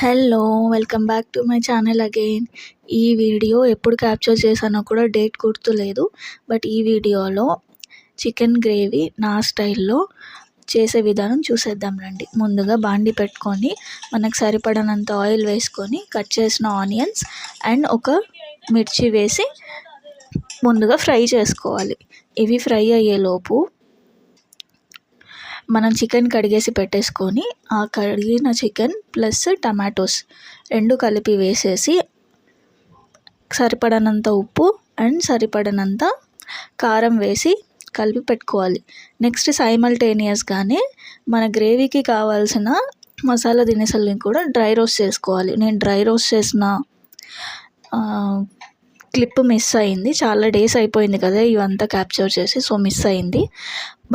Hello! Welcome back to my channel again. ఈ video ఎప్పుడు capture చేశానో కూడా డేట్ గుర్తులేదు. బట్ ఈ వీడియోలో చికెన్ గ్రేవీ నా స్టైల్‌లో చేసే విధానం చూసేద్దాం రండి. ముందుగా బాండీ పెట్టుకొని మనకు సరిపడనంత ఆయిల్ వేసుకొని కట్ చేసిన ఆనియన్స్ అండ్ ఒక మిర్చి వేసి ముందుగా ఫ్రై చేసుకోవాలి. ఇవి ఫ్రై అయ్యేలోపు మనం చికెన్ కడిగేసి పెట్టేసుకొని ఆ కడిగిన చికెన్ ప్లస్ టమాటోస్ 2 కలిపి వేసేసి సరిపడనంత ఉప్పు అండ్ సరిపడనంత కారం వేసి కలిపి పెట్టుకోవాలి. నెక్స్ట్ సైమల్టేనియస్గానే మన గ్రేవీకి కావాల్సిన మసాలా దినుసుల్ని కూడా డ్రై రోస్ట్ చేసుకోవాలి. నేను డ్రై రోస్ట్ చేసిన క్లిప్ మిస్ అయింది. చాలా డేస్ అయిపోయింది కదా ఇవంతా క్యాప్చర్ చేసి, సో మిస్ అయింది.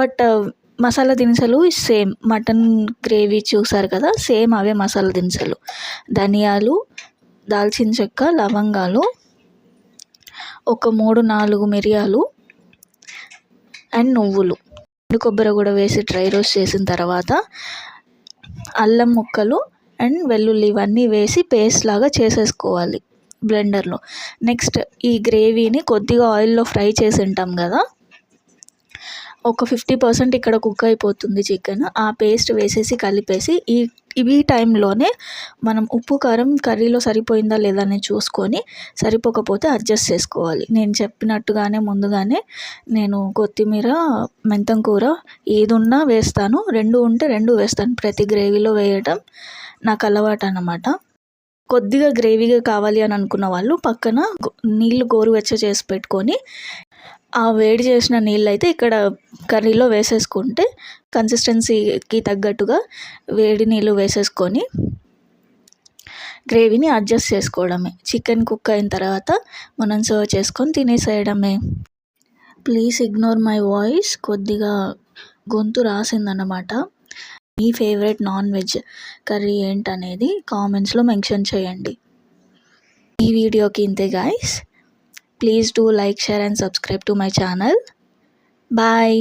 బట్ మసాలా దినుసులు సేమ్ మటన్ గ్రేవీ చూసారు కదా, సేమ్ అవే మసాలా దినుసులు. ధనియాలు, దాల్చిన చెక్క, లవంగాలు, ఒక 3-4 మిరియాలు అండ్ నువ్వులు, కొబ్బరి కూడా వేసి డ్రై రోస్ట్ చేసిన తర్వాత అల్లం ముక్కలు అండ్ వెల్లుల్లి ఇవన్నీ వేసి పేస్ట్ లాగా చేసేసుకోవాలి బ్లెండర్లో. నెక్స్ట్ ఈ గ్రేవీని కొద్దిగా ఆయిల్లో ఫ్రై చేసి ఉంటాం కదా, ఒక 50% ఇక్కడ కుక్ అయిపోతుంది చికెన్. ఆ పేస్ట్ వేసేసి కలిపేసి ఈ టైంలోనే మనం ఉప్పు కారం కర్రీలో సరిపోయిందా లేదా అని చూసుకొని, సరిపోకపోతే అడ్జస్ట్ చేసుకోవాలి. నేను చెప్పినట్టుగానే ముందుగానే నేను కొత్తిమీర, మెంతం కూర ఏదున్నా వేస్తాను. 2 ఉంటే 2 వేస్తాను. ప్రతి గ్రేవీలో వేయడం నాకు అలవాటు అన్నమాట. కొద్దిగా గ్రేవీగా కావాలి అని అనుకున్న వాళ్ళు పక్కన నీళ్ళు గోరువెచ్చ చేసి పెట్టుకొని ఆ వేడి చేసిన నీళ్ళు అయితే ఇక్కడ కర్రీలో వేసేసుకుంటే కన్సిస్టెన్సీకి తగ్గట్టుగా వేడి నీళ్ళు వేసేసుకొని గ్రేవీని అడ్జస్ట్ చేసుకోవడమే. చికెన్ కుక్ అయిన తర్వాత మనం సర్వ్ చేసుకొని తినేసేయడమే. ప్లీజ్ ఇగ్నోర్ మై వాయిస్, కొద్దిగా గొంతు రాసిందన్నమాట. మీ ఫేవరెట్ నాన్ వెజ్ కర్రీ ఏంటనేది కామెంట్స్లో మెన్షన్ చేయండి. ఈ వీడియోకి ఇంతే guys. Please do like, share and subscribe to my channel. Bye.